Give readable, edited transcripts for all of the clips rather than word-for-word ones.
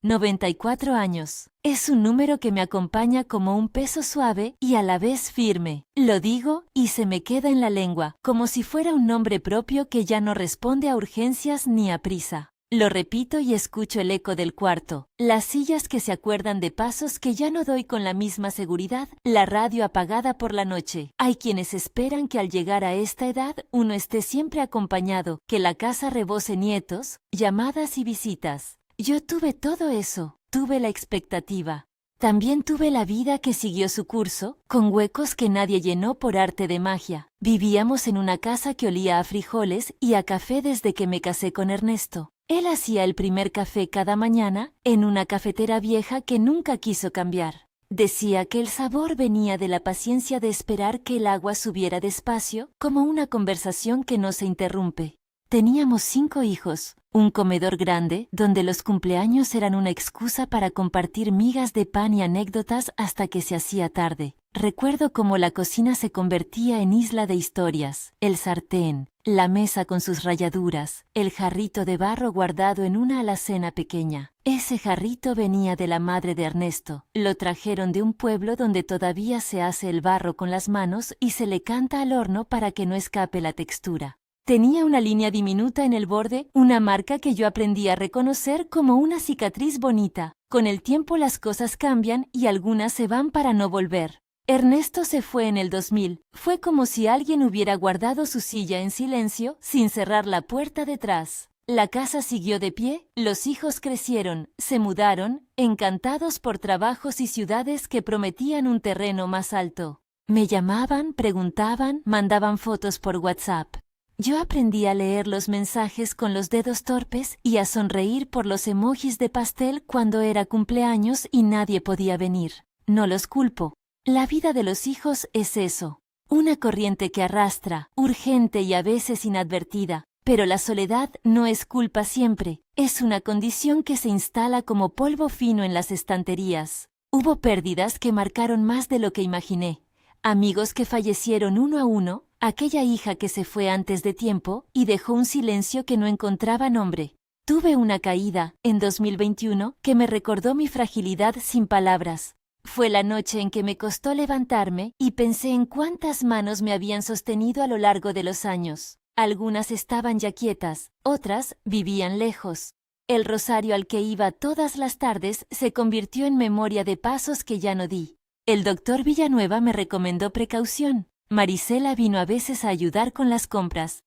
94 años. Es un número que me acompaña como un peso suave y a la vez firme. Lo digo y se me queda en la lengua, como si fuera un nombre propio que ya no responde a urgencias ni a prisa. Lo repito y escucho el eco del cuarto, las sillas que se acuerdan de pasos que ya no doy con la misma seguridad, la radio apagada por la noche. Hay quienes esperan que al llegar a esta edad uno esté siempre acompañado, que la casa rebose nietos, llamadas y visitas. Yo tuve todo eso, tuve la expectativa. También tuve la vida que siguió su curso, con huecos que nadie llenó por arte de magia. Vivíamos en una casa que olía a frijoles y a café desde que me casé con Ernesto. Él hacía el primer café cada mañana en una cafetera vieja que nunca quiso cambiar. Decía que el sabor venía de la paciencia de esperar que el agua subiera despacio, como una conversación que no se interrumpe. Teníamos 5 hijos, un comedor grande, donde los cumpleaños eran una excusa para compartir migas de pan y anécdotas hasta que se hacía tarde. Recuerdo cómo la cocina se convertía en isla de historias, el sartén, la mesa con sus rayaduras, el jarrito de barro guardado en una alacena pequeña. Ese jarrito venía de la madre de Ernesto. Lo trajeron de un pueblo donde todavía se hace el barro con las manos y se le canta al horno para que no escape la textura. Tenía una línea diminuta en el borde, una marca que yo aprendí a reconocer como una cicatriz bonita. Con el tiempo las cosas cambian y algunas se van para no volver. Ernesto se fue en el 2000. Fue como si alguien hubiera guardado su silla en silencio, sin cerrar la puerta detrás. La casa siguió de pie, los hijos crecieron, se mudaron, encantados por trabajos y ciudades que prometían un terreno más alto. Me llamaban, preguntaban, mandaban fotos por WhatsApp. Yo aprendí a leer los mensajes con los dedos torpes y a sonreír por los emojis de pastel cuando era cumpleaños y nadie podía venir. No los culpo. La vida de los hijos es eso. Una corriente que arrastra, urgente y a veces inadvertida. Pero la soledad no es culpa siempre. Es una condición que se instala como polvo fino en las estanterías. Hubo pérdidas que marcaron más de lo que imaginé. Amigos que fallecieron uno a uno, aquella hija que se fue antes de tiempo y dejó un silencio que no encontraba nombre. Tuve una caída, en 2021, que me recordó mi fragilidad sin palabras. Fue la noche en que me costó levantarme y pensé en cuántas manos me habían sostenido a lo largo de los años. Algunas estaban ya quietas, otras vivían lejos. El rosario al que iba todas las tardes se convirtió en memoria de pasos que ya no di. El doctor Villanueva me recomendó precaución. Marisela vino a veces a ayudar con las compras.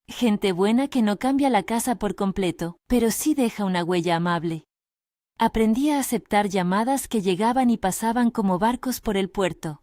Gente buena que no cambia la casa por completo, pero sí deja una huella amable. Aprendí a aceptar llamadas que llegaban y pasaban como barcos por el puerto.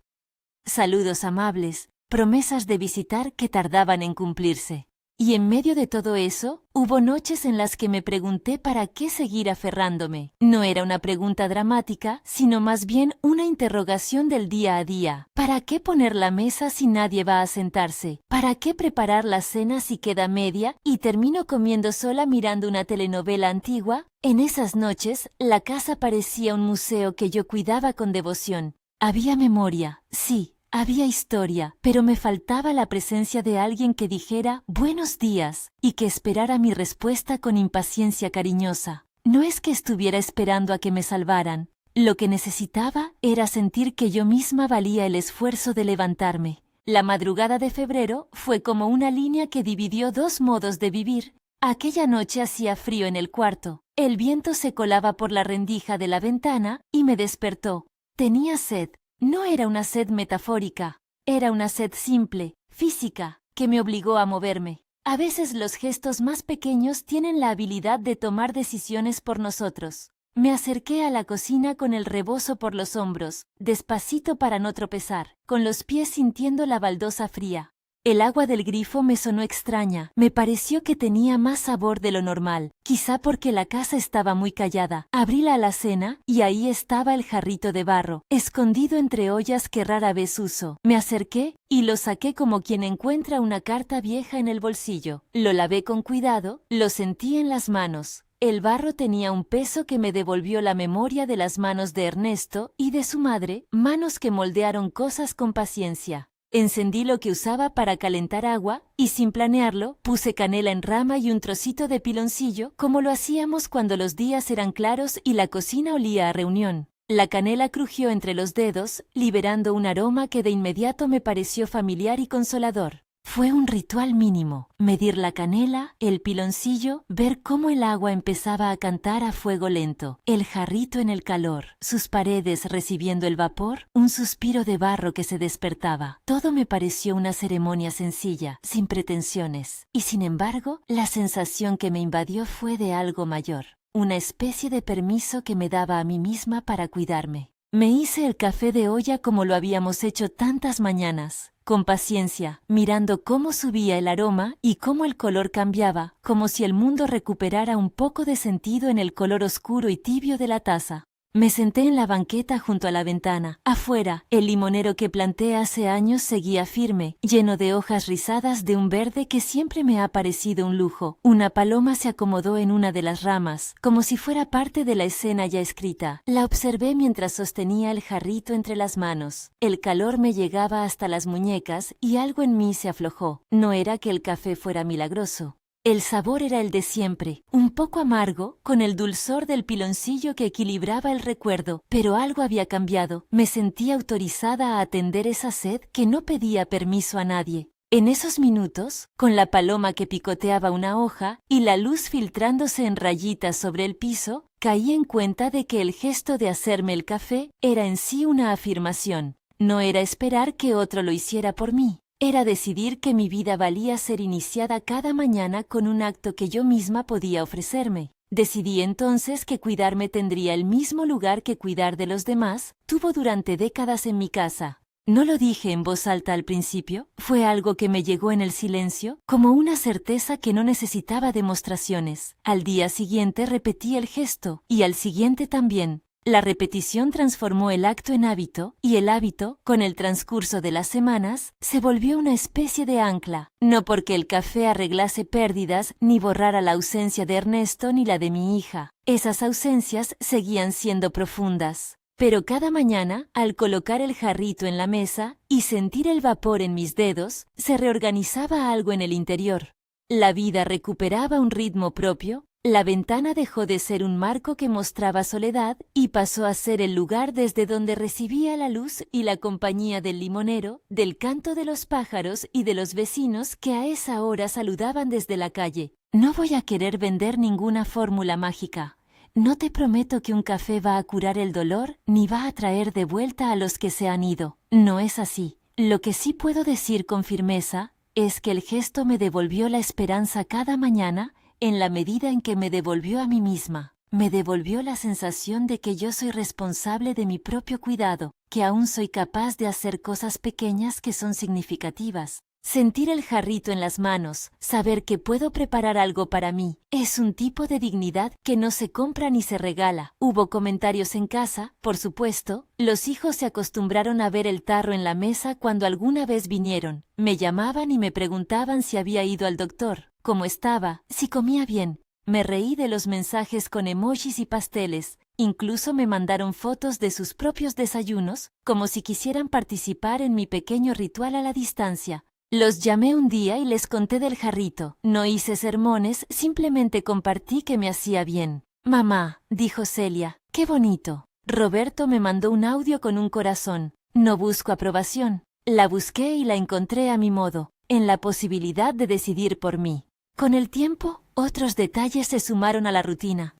Saludos amables, promesas de visitar que tardaban en cumplirse. Y en medio de todo eso, hubo noches en las que me pregunté para qué seguir aferrándome. No era una pregunta dramática, sino más bien una interrogación del día a día. ¿Para qué poner la mesa si nadie va a sentarse? ¿Para qué preparar la cena si queda media y termino comiendo sola mirando una telenovela antigua? En esas noches, la casa parecía un museo que yo cuidaba con devoción. Había memoria, sí. Había historia, pero me faltaba la presencia de alguien que dijera buenos días y que esperara mi respuesta con impaciencia cariñosa. No es que estuviera esperando a que me salvaran. Lo que necesitaba era sentir que yo misma valía el esfuerzo de levantarme. La madrugada de febrero fue como una línea que dividió 2 modos de vivir. Aquella noche hacía frío en el cuarto. El viento se colaba por la rendija de la ventana y me despertó. Tenía sed. No era una sed metafórica, era una sed simple, física, que me obligó a moverme. A veces los gestos más pequeños tienen la habilidad de tomar decisiones por nosotros. Me acerqué a la cocina con el rebozo por los hombros, despacito para no tropezar, con los pies sintiendo la baldosa fría. El agua del grifo me sonó extraña, me pareció que tenía más sabor de lo normal, quizá porque la casa estaba muy callada. Abrí la alacena y ahí estaba el jarrito de barro, escondido entre ollas que rara vez uso. Me acerqué y lo saqué como quien encuentra una carta vieja en el bolsillo. Lo lavé con cuidado, lo sentí en las manos. El barro tenía un peso que me devolvió la memoria de las manos de Ernesto y de su madre, manos que moldearon cosas con paciencia. Encendí lo que usaba para calentar agua y sin planearlo puse canela en rama y un trocito de piloncillo como lo hacíamos cuando los días eran claros y la cocina olía a reunión. La canela crujió entre los dedos, liberando un aroma que de inmediato me pareció familiar y consolador. Fue un ritual mínimo, medir la canela, el piloncillo, ver cómo el agua empezaba a cantar a fuego lento, el jarrito en el calor, sus paredes recibiendo el vapor, un suspiro de barro que se despertaba. Todo me pareció una ceremonia sencilla, sin pretensiones, y sin embargo, la sensación que me invadió fue de algo mayor, una especie de permiso que me daba a mí misma para cuidarme. Me hice el café de olla como lo habíamos hecho tantas mañanas, con paciencia, mirando cómo subía el aroma y cómo el color cambiaba, como si el mundo recuperara un poco de sentido en el color oscuro y tibio de la taza. Me senté en la banqueta junto a la ventana. Afuera, el limonero que planté hace años seguía firme, lleno de hojas rizadas de un verde que siempre me ha parecido un lujo. Una paloma se acomodó en una de las ramas, como si fuera parte de la escena ya escrita. La observé mientras sostenía el jarrito entre las manos. El calor me llegaba hasta las muñecas y algo en mí se aflojó. No era que el café fuera milagroso. El sabor era el de siempre, un poco amargo, con el dulzor del piloncillo que equilibraba el recuerdo, pero algo había cambiado. Me sentí autorizada a atender esa sed que no pedía permiso a nadie. En esos minutos, con la paloma que picoteaba una hoja y la luz filtrándose en rayitas sobre el piso, caí en cuenta de que el gesto de hacerme el café era en sí una afirmación. No era esperar que otro lo hiciera por mí. Era decidir que mi vida valía ser iniciada cada mañana con un acto que yo misma podía ofrecerme. Decidí entonces que cuidarme tendría el mismo lugar que cuidar de los demás tuvo durante décadas en mi casa. No lo dije en voz alta al principio, fue algo que me llegó en el silencio, como una certeza que no necesitaba demostraciones. Al día siguiente repetí el gesto, y al siguiente también. La repetición transformó el acto en hábito, y el hábito, con el transcurso de las semanas, se volvió una especie de ancla. No porque el café arreglase pérdidas, ni borrara la ausencia de Ernesto ni la de mi hija. Esas ausencias seguían siendo profundas. Pero cada mañana, al colocar el jarrito en la mesa y sentir el vapor en mis dedos, se reorganizaba algo en el interior. La vida recuperaba un ritmo propio. La ventana dejó de ser un marco que mostraba soledad y pasó a ser el lugar desde donde recibía la luz y la compañía del limonero, del canto de los pájaros y de los vecinos que a esa hora saludaban desde la calle. No voy a querer vender ninguna fórmula mágica. No te prometo que un café va a curar el dolor ni va a traer de vuelta a los que se han ido. No es así. Lo que sí puedo decir con firmeza es que el gesto me devolvió la esperanza cada mañana en la medida en que me devolvió a mí misma. Me devolvió la sensación de que yo soy responsable de mi propio cuidado, que aún soy capaz de hacer cosas pequeñas que son significativas. Sentir el jarrito en las manos, saber que puedo preparar algo para mí, es un tipo de dignidad que no se compra ni se regala. Hubo comentarios en casa, por supuesto. Los hijos se acostumbraron a ver el tarro en la mesa cuando alguna vez vinieron. Me llamaban y me preguntaban si había ido al doctor, cómo estaba, si comía bien. Me reí de los mensajes con emojis y pasteles. Incluso me mandaron fotos de sus propios desayunos, como si quisieran participar en mi pequeño ritual a la distancia. Los llamé un día y les conté del jarrito. No hice sermones, simplemente compartí que me hacía bien. Mamá, dijo Celia, qué bonito. Roberto me mandó un audio con un corazón. No busco aprobación. La busqué y la encontré a mi modo, en la posibilidad de decidir por mí. Con el tiempo, otros detalles se sumaron a la rutina.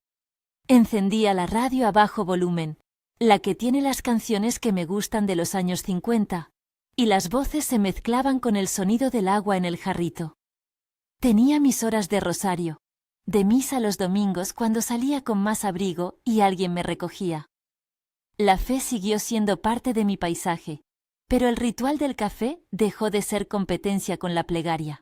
Encendía la radio a bajo volumen, la que tiene las canciones que me gustan de los años 50. Y las voces se mezclaban con el sonido del agua en el jarrito. Tenía mis horas de rosario, de misa los domingos cuando salía con más abrigo y alguien me recogía. La fe siguió siendo parte de mi paisaje, pero el ritual del café dejó de ser competencia con la plegaria.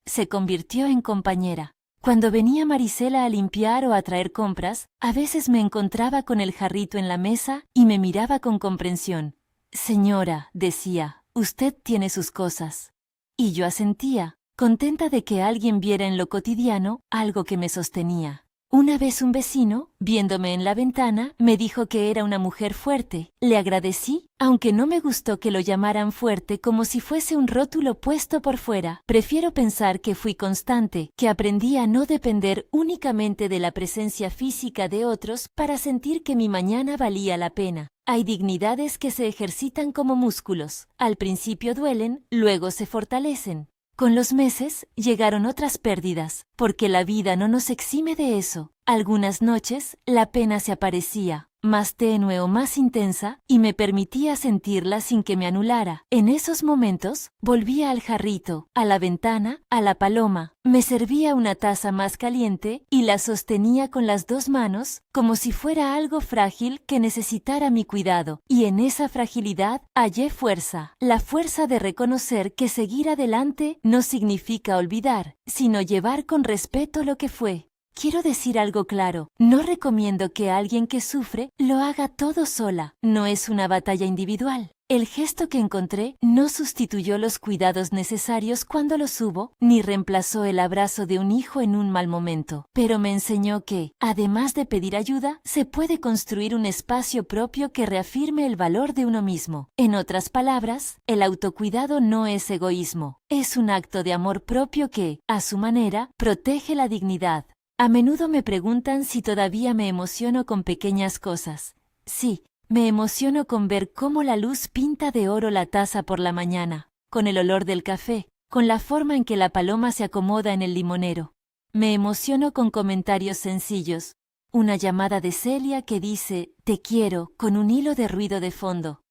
Se convirtió en compañera. Cuando venía Marisela a limpiar o a traer compras, a veces me encontraba con el jarrito en la mesa y me miraba con comprensión. Señora, decía, usted tiene sus cosas. Y yo asentía, contenta de que alguien viera en lo cotidiano algo que me sostenía. Una vez un vecino, viéndome en la ventana, me dijo que era una mujer fuerte. Le agradecí, aunque no me gustó que lo llamaran fuerte como si fuese un rótulo puesto por fuera. Prefiero pensar que fui constante, que aprendí a no depender únicamente de la presencia física de otros para sentir que mi mañana valía la pena. Hay dignidades que se ejercitan como músculos. Al principio duelen, luego se fortalecen. Con los meses llegaron otras pérdidas, porque la vida no nos exime de eso. Algunas noches la pena se aparecía, más tenue o más intensa, y me permitía sentirla sin que me anulara. En esos momentos, volvía al jarrito, a la ventana, a la paloma. Me servía una taza más caliente y la sostenía con las dos manos, como si fuera algo frágil que necesitara mi cuidado. Y en esa fragilidad hallé fuerza. La fuerza de reconocer que seguir adelante no significa olvidar, sino llevar con respeto lo que fue. Quiero decir algo claro, no recomiendo que alguien que sufre lo haga todo sola, no es una batalla individual. El gesto que encontré no sustituyó los cuidados necesarios cuando los hubo, ni reemplazó el abrazo de un hijo en un mal momento, pero me enseñó que, además de pedir ayuda, se puede construir un espacio propio que reafirme el valor de uno mismo. En otras palabras, el autocuidado no es egoísmo, es un acto de amor propio que, a su manera, protege la dignidad. A menudo me preguntan si todavía me emociono con pequeñas cosas. Sí, me emociono con ver cómo la luz pinta de oro la taza por la mañana, con el olor del café, con la forma en que la paloma se acomoda en el limonero. Me emociono con comentarios sencillos. Una llamada de Celia que dice, te quiero, con un hilo de ruido de fondo.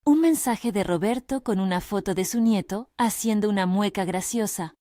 Un mensaje de Roberto con una foto de su nieto, haciendo una mueca graciosa.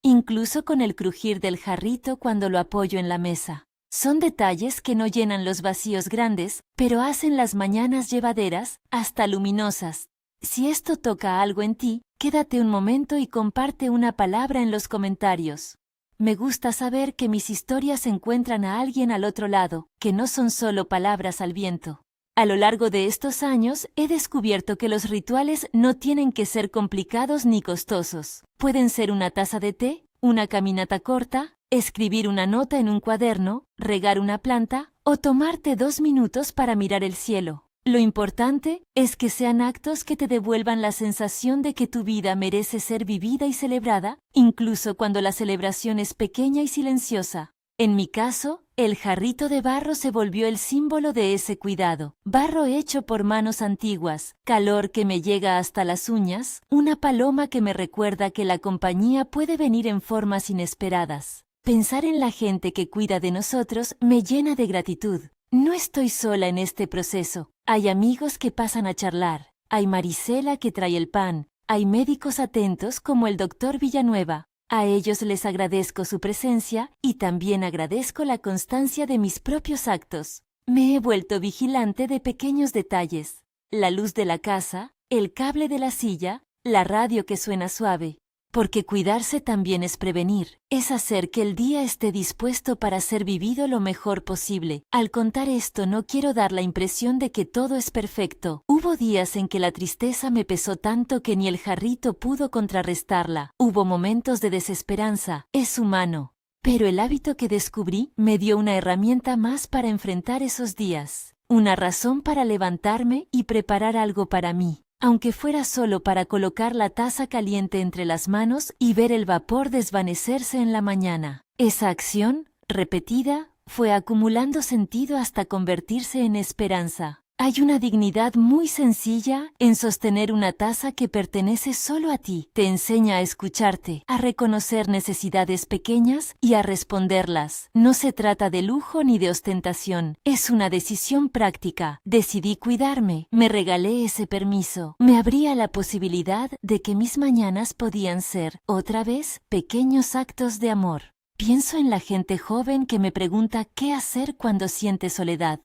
Incluso con el crujir del jarrito cuando lo apoyo en la mesa. Son detalles que no llenan los vacíos grandes, pero hacen las mañanas llevaderas, hasta luminosas. Si esto toca algo en ti, quédate un momento y comparte una palabra en los comentarios. Me gusta saber que mis historias encuentran a alguien al otro lado, que no son solo palabras al viento. A lo largo de estos años he descubierto que los rituales no tienen que ser complicados ni costosos. Pueden ser una taza de té, una caminata corta, escribir una nota en un cuaderno, regar una planta o tomarte 2 minutos para mirar el cielo. Lo importante es que sean actos que te devuelvan la sensación de que tu vida merece ser vivida y celebrada, incluso cuando la celebración es pequeña y silenciosa. En mi caso, el jarrito de barro se volvió el símbolo de ese cuidado. Barro hecho por manos antiguas, calor que me llega hasta las uñas, una paloma que me recuerda que la compañía puede venir en formas inesperadas. Pensar en la gente que cuida de nosotros me llena de gratitud. No estoy sola en este proceso. Hay amigos que pasan a charlar. Hay Marisela que trae el pan. Hay médicos atentos como el doctor Villanueva. A ellos les agradezco su presencia y también agradezco la constancia de mis propios actos. Me he vuelto vigilante de pequeños detalles. La luz de la casa, el cable de la silla, la radio que suena suave. Porque cuidarse también es prevenir, es hacer que el día esté dispuesto para ser vivido lo mejor posible. Al contar esto no quiero dar la impresión de que todo es perfecto. Hubo días en que la tristeza me pesó tanto que ni el jarrito pudo contrarrestarla. Hubo momentos de desesperanza, es humano. Pero el hábito que descubrí me dio una herramienta más para enfrentar esos días. Una razón para levantarme y preparar algo para mí. Aunque fuera solo para colocar la taza caliente entre las manos y ver el vapor desvanecerse en la mañana. Esa acción, repetida, fue acumulando sentido hasta convertirse en esperanza. Hay una dignidad muy sencilla en sostener una taza que pertenece solo a ti. Te enseña a escucharte, a reconocer necesidades pequeñas y a responderlas. No se trata de lujo ni de ostentación, es una decisión práctica. Decidí cuidarme, me regalé ese permiso. Me abría la posibilidad de que mis mañanas podían ser, otra vez, pequeños actos de amor. Pienso en la gente joven que me pregunta qué hacer cuando siente soledad.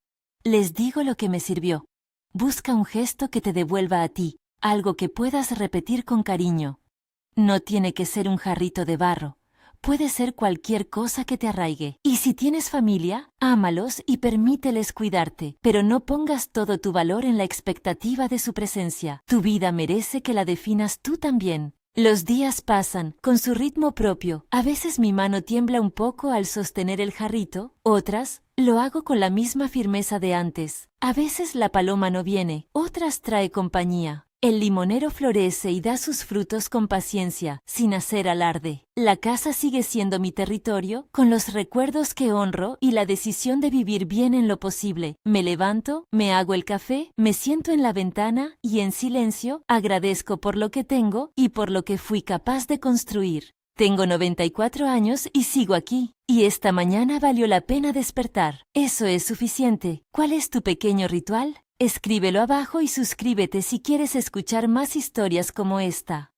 Les digo lo que me sirvió. Busca un gesto que te devuelva a ti, algo que puedas repetir con cariño. No tiene que ser un jarrito de barro, puede ser cualquier cosa que te arraigue. Y si tienes familia, ámalos y permíteles cuidarte, pero no pongas todo tu valor en la expectativa de su presencia. Tu vida merece que la definas tú también. Los días pasan, con su ritmo propio. A veces mi mano tiembla un poco al sostener el jarrito, otras, lo hago con la misma firmeza de antes. A veces la paloma no viene, otras trae compañía. El limonero florece y da sus frutos con paciencia, sin hacer alarde. La casa sigue siendo mi territorio, con los recuerdos que honro y la decisión de vivir bien en lo posible. Me levanto, me hago el café, me siento en la ventana y en silencio agradezco por lo que tengo y por lo que fui capaz de construir. Tengo 94 años y sigo aquí. Y esta mañana valió la pena despertar. Eso es suficiente. ¿Cuál es tu pequeño ritual? Escríbelo abajo y suscríbete si quieres escuchar más historias como esta.